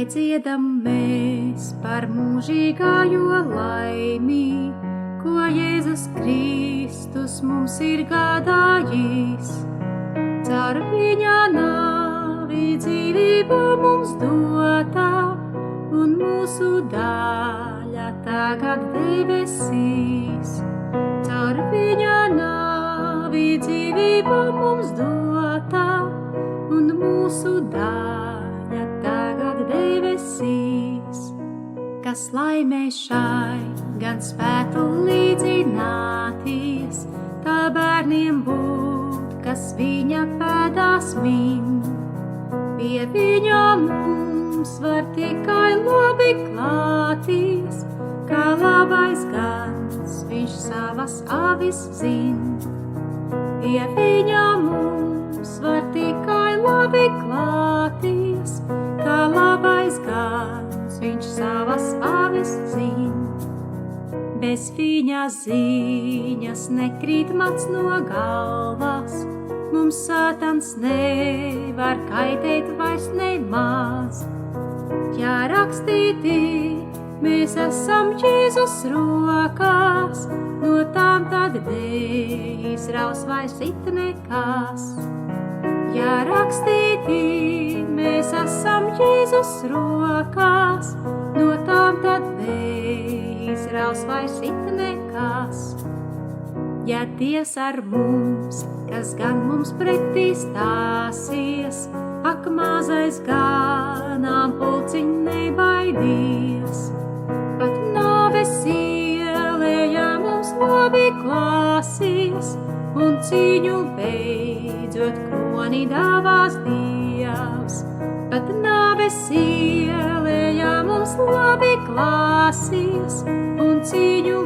lai dziedam mēs par mūžīgājo laimi, ko Jēzus Kristus mums ir gādājis. Caur viņa nāvi dzīvība mums dotā, un mūsu daļa tagad debesīs. Caur viņa nāvi dzīvība mums dotā, un mūsu daļa tagad debesīs. Kas laimē šai gan spētu līdzināties, tā bērniem būt, kas viņa pēdās min. Pie viņa mums var tikai labi klāties, kā labais gans viņš savas avis zin. Pie viņa mums var tikai labi klāties, kā labais gans viņš savas avis zin. Bez viņa ziņas nekrīt mats no galvas, mums sātans nevar kaitēt vairs nemaz. Ja rakstīti mēs esam Jēzus rokās, no tām tad neizraus vairs it nekas. Ja rakstīti mēs esam Jēzus rokās, no tām tad neizraus vairs it nekas. Ja Dievs ar mums, kas gan mums pretī stāsies, ak mazais ganām pulciņ nebaidies. Pat nāves ielējā mums labi klāsies, un cīņu beidzot kroni dāvās Dievs. Pat nāves ielējā mums labi klāsies, un cīņu